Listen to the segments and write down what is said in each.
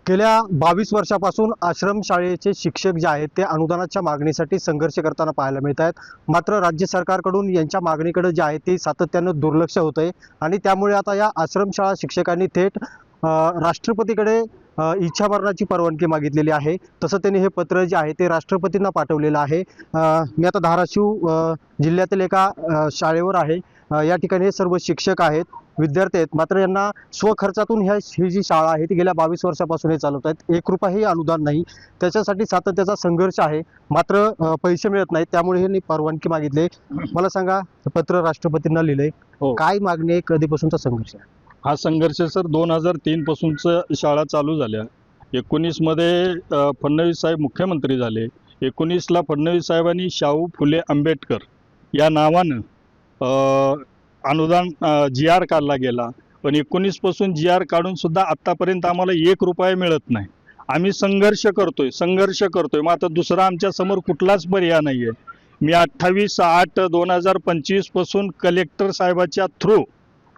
गेल्या 22 वर्षापासून आश्रमशाळेचे शिक्षक जे आहेत ते अनुदानाच्या मागणीसाठी संघर्ष करताना पाहायला मिळत आहेत. मात्र राज्य सरकारकडून यांच्या मागणीकडे जे आहे ते सातत्यानं दुर्लक्ष होत आहे आणि त्यामुळे आता या आश्रमशाळा शिक्षकांनी थेट राष्ट्रपतीकडे इच्छामरणाची परवानगी मागितलेली आहे. तसं त्यांनी हे पत्र जे आहे ते राष्ट्रपतींना पाठवलेलं आहे. मी आता धाराशिव जिल्ह्यातील एका शाळेवर आहे. या ठिकाणी हे सर्व शिक्षक आहेत, विद्यार्थी आहेत. मात्र यांना स्वखर्चातून ही जी शाळा आहे ती गेल्या 22 वर्षापासून हे चालवत आहेत. 1 रुपयाही अनुदान नाही. त्याच्यासाठी सातत्याचा संघर्ष आहे. मात्र पैसे मिळत नाहीत, त्यामुळे यांनी परवानगी मागितली. मला सांगा, पत्र राष्ट्रपतींना लिहिलंय, काय मागणी आहे, कधीपासूनचा संघर्ष आहे? हा संघर्ष सर 2003 पासूनच शाळा चालू झाल्या. 19 मध्ये फडणवीस साहेब मुख्यमंत्री झाले. 19ला फडणवीस साहेबांनी शाहू फुले आंबेडकर या नावानं अनुदान GR काढला गेला. पण 19 पासून GR काढून सुद्धा आतापर्यंत आम्हाला 1 रुपया मिळत नाही. आम्ही संघर्ष करतोय. मग आता दुसरा आमच्या समोर कुठलाच पर्याय नाही आहे. मी 28/8/2025 पासून कलेक्टर साहेबाच्या थ्रू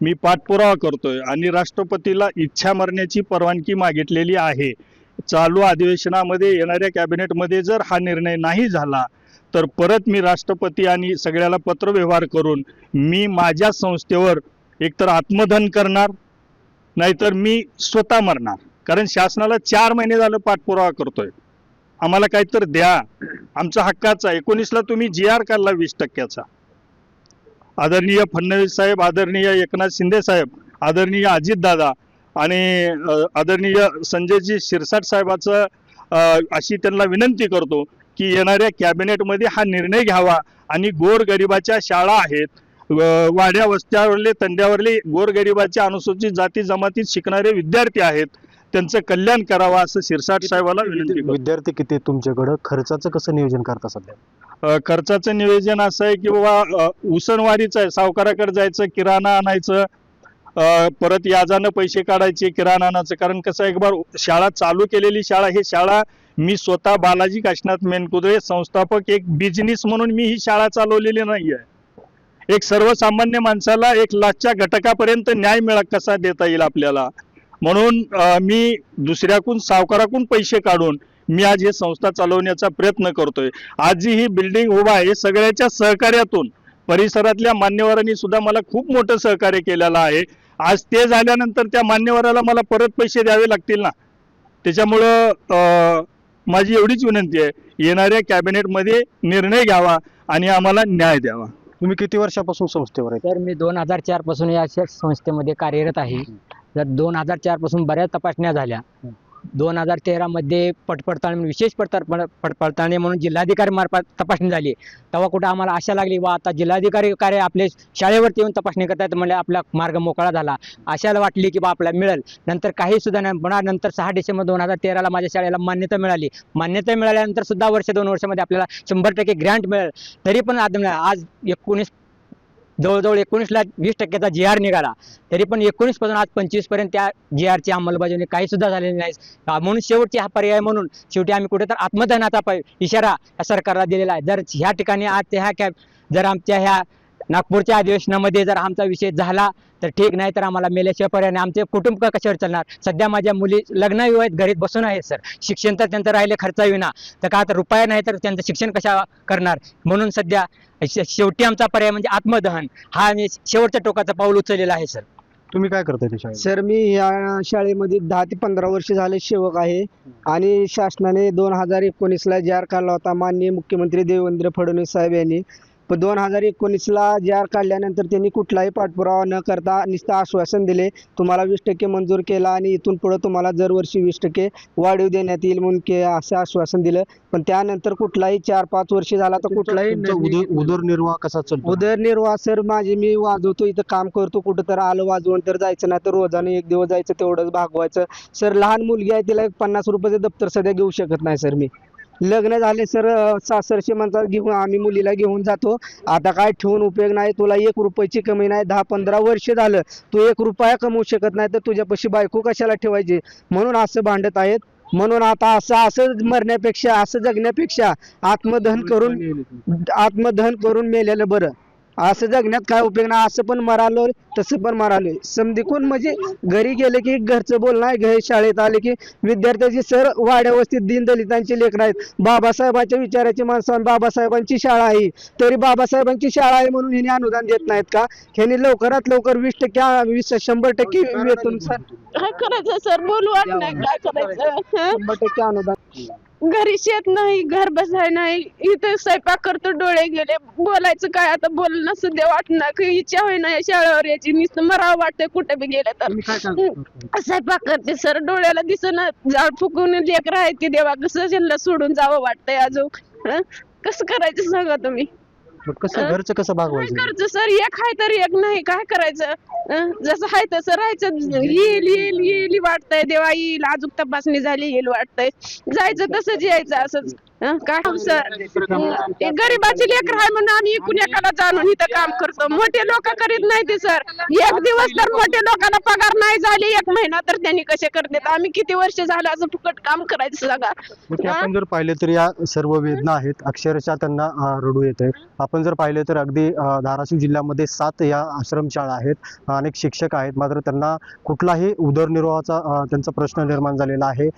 मी पाठपुरावा करतोय आणि राष्ट्रपतीला इच्छा मरण्याची परवानगी मागितलेली आहे. चालू अधिवेशनामध्ये येणाऱ्या कॅबिनेटमध्ये जर हा निर्णय नाही झाला तर परत मी राष्ट्रपती आणि सगळ्याला पत्रव्यवहार करून मी माझ्या संस्थेवर एकतर आत्मदहन करणार, नाहीतर मी स्वतः मरणार. कारण शासनाला 4 महिने झालं पाठपुरावा करतोय, आम्हाला काहीतरी द्या, आमचा हक्काचा. 19ला तुम्ही GR काढला 20% आदरणीय फडणवीस साहेब, आदरणीय एकनाथ शिंदे साहेब, आदरणीय अजितदादा आणि आदरणीय संजयजी शिरसाट साहेबाचं अशी त्यांना विनंती करतो की येणाऱ्या कॅबिनेटमध्ये हा निर्णय घ्यावा आणि गोरगरिबाच्या शाळा आहेत, वाड्या वस्त्यावरले तंड्यावरले गोरगरिबाच्या अनुसूचित जाती जमातीत शिकणारे विद्यार्थी आहेत, त्यांचं कल्याण करावं असं शिरसाट साहेबाला विनंती करतो. विद्यार्थी किती आहेत तुमच्याकडं? खर्चाचं कसं नियोजन करता सध्या? खर्चाचं नियोजन असं आहे की बाबा उसनवारीचं आहे. सावकाराकडे जायचं, किराणा आणायचं, परत याजानं पैसे काढायचे किराणा आणायचं. कारण कसं एक बार शाळा चालू केलेली शाळा, ही शाळा मी स्वतः बालाजी काशीनाथ मेनकुदळे संस्थापक एक बिझनेस म्हणून मी ही शाळा चालवलेली नाही आहे. एक सर्वसामान्य माणसाला 1 लाखच्या घटकापर्यंत न्याय कसा देता येईल आपल्याला, म्हणून मी दुसऱ्याकून सावकाराकून पैसे काढून मी आज हे संस्था चालवण्याचा प्रयत्न करतोय. आज जी ही बिल्डिंग उभा आहे सगळ्याच्या सहकार्यातून, परिसरातल्या मान्यवरांनी सुद्धा मला खूप मोठं सहकार्य केलेलं आहे. आज ते झाल्यानंतर त्या मान्यवराला मला परत पैसे द्यावे लागतील ना. त्याच्यामुळं माझी एवढीच विनंती आहे, येणाऱ्या कॅबिनेटमध्ये निर्णय घ्यावा आणि आम्हाला न्याय द्यावा. तुम्ही किती वर्षापासून संस्थेवर आहे? तर मी 2004 पासून या संस्थेमध्ये कार्यरत आहे. तर 2004 पासून बऱ्याच तपासण्या झाल्या. 2013 मध्ये पडताळणी, विशेष पडताळणी म्हणून जिल्हाधिकारी मार्फत तपासणी झाली. तेव्हा कुठं आम्हाला आशा लागली वा आता जिल्हाधिकारी कार्य आपले शाळेवरती येऊन तपासणी करतात, म्हणजे आपला मार्ग मोकळा झाला. आशाला वाटली की बा आपल्याला मिळेल. नंतर काही सुद्धा नाही. पुन्हा नंतर 6 डिसेंबर 2013ला माझ्या शाळेला मान्यता मिळाली. मान्यता मिळाल्यानंतर सुद्धा 2 वर्षामध्ये आपल्याला 100% ग्रँट मिळेल. तरी पण आज जवळजवळ 19ला 20%चा GR निघाला. तरी पण 19 पासून आज 25 पर्यंत त्या GRची अंमलबजावणी काही सुद्धा झालेली नाही. म्हणून शेवटची हा पर्याय म्हणून शेवटी आम्ही कुठे तर आत्मदहनाचा इशारा सरकारला दिलेला आहे. जर ह्या ठिकाणी आज जर आमच्या ह्या नागपूरच्या अधिवेशनामध्ये जर आमचा विषय झाला तर ठीक, नाही तर आम्हाला मेल्याशिवाय पर्याय नाही. आमचे कुटुंब कशावर चालणार? सध्या माझ्या मुली लग्नविवाह आहेत, घरीत बसून आहेत सर. शिक्षण तर त्यांचं राहिले खर्चाविना, तर का तर रुपया नाही तर त्यांचं शिक्षण कशा करणार? म्हणून सध्या शेवटी आमचा पर्याय म्हणजे आत्मदहन हा आम्ही शेवटच्या टोकाचा पाऊल उचललेला आहे सर. तुम्ही काय करताय त्या शाळेत? सर मी या शाळेमध्ये 10 ते 15 वर्ष झाले सेवक आहे आणि शासनाने 2019ला GR काढला होता माननीय मुख्यमंत्री देवेंद्र फडणवीस साहेब यांनी. पण 2019ला GR काढल्यानंतर त्यांनी कुठलाही पाठपुरावा न करता नुसतं आश्वासन दिले, तुम्हाला 20% मंजूर केला आणि इथून पुढे तुम्हाला दरवर्षी 20% वाढीव देण्यात येईल म्हणून असं आश्वासन दिलं. पण त्यानंतर कुठलाही 4-5 वर्ष झाला तर कुठलाही उदरनिर्वाह कसा चालतो? उदरनिर्वाह सर मी वाजवतो, इथं काम करतो, कुठं तर आलं वाजवून तर जायचं, नाही तर रोजाने 1 दिवस जायचं, तेवढंच भागवायचं. सर लहान मुलगी आहे, तिला 50 रुपयाचं दप्तर सध्या घेऊ शकत नाही सर. मी लग्न झाले सर, सासरशी म्हणतात घेऊन आम्ही मुलीला घेऊन जातो, आता काय ठेवून उपयोग नाही, तुला 1 रुपयाची कमी नाही, 10-15 वर्ष झालं तू 1 रुपया कमवू शकत नाही, तर तुझ्यापाशी बायको कशाला ठेवायची? म्हणून असं भांडत आहेत. म्हणून आता असं मरण्यापेक्षा, असं जगण्यापेक्षा आत्मदहन करून मेलेलं बरं. असं जगण्यात काय उपयोग नाही. असं पण मरालो तसं पण मरालोय. समधी कोण म्हणजे घरी गेले की घरचं बोलणं आहे, घरी शाळेत आले की विद्यार्थ्याची सर वाड्या वस्तीत दीनदलितांची लेकरं आहेत. बाबासाहेबांच्या विचाराची माणसं आणि बाबासाहेबांची शाळा आहे, तरी बाबासाहेबांची शाळा आहे म्हणून हिने अनुदान देत नाहीत का? ह्यांनी लवकरात लवकर 20% 100% वेतन काय करायचं सर, बोलू वाट नाही काय करायचं. 100% अनुदान. घरी शेत नाही, घर बसाय नाही, इथे स्वयंपाक करतो डोळे गेले. बोलायचं काय आता, बोलणं सुद्धा वाटणार की इच्छा होईना या शाळेवर याची. नुसतं मरावं वाटतंय कुठे बी गेलं तर. तुम्ही काय सांगता? स्वयंपाक करते सर, डोळ्याला दिसना, जाळ फुकून लेकर आहे ते देवा, कसं त्यांना सोडून जावं वाटतंय अजून. हं? कसं करायचं सांगा तुम्ही. मग कसं घरचं कसं काय भागवायचं? करायचं सर, एक आहे तर एक नाही, काय करायचं. जसं आहे तसं राहायचं. येईल येईल येईल वाटतंय, देवा येईल, अजून तपासणी झाली येईल वाटतंय. जायचं तसंच यायचं असंच. काय सर, गरीबाची लेकर आहे म्हणून आम्ही इकून एकाला जाणून इथं काम करतो. मोठे लोक करीत नाही ते सर. एक दिवस तर मोठे लोकांना पगार नाही झाले, 1 महिना तर त्यांनी कसे करतात. आम्ही किती वर्ष झालं असं फुकट काम करायचं सगळं. मग ते आपण जर पाहिले तर या सर्व वेदना आहेत, अक्षरशः त्यांना रडू येते. आपण जर पाहिले तर अगदी धाराशिव जिल्ह्यामध्ये 7 या आश्रमशाळा आहेत, अनेक शिक्षक आहेत, मात्र त्यांना कुठलाही उदरनिर्वाहाचा त्यांचा प्रश्न निर्माण झालेला आहे.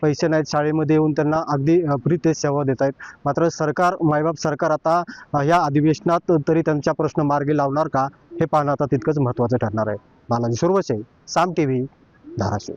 पैसे नाहीत, शाळेमध्ये येऊन त्यांना अगदी फ्री ते सेवा देत आहेत. मात्र सरकार, मायबाप सरकार आता या अधिवेशनात तरी त्यांच्या प्रश्न मार्गी लावणार का, हे पाहणं आता तितकंच महत्त्वाचं ठरणार आहे. बालाजी सुरवसे, साम TV, धाराशिव.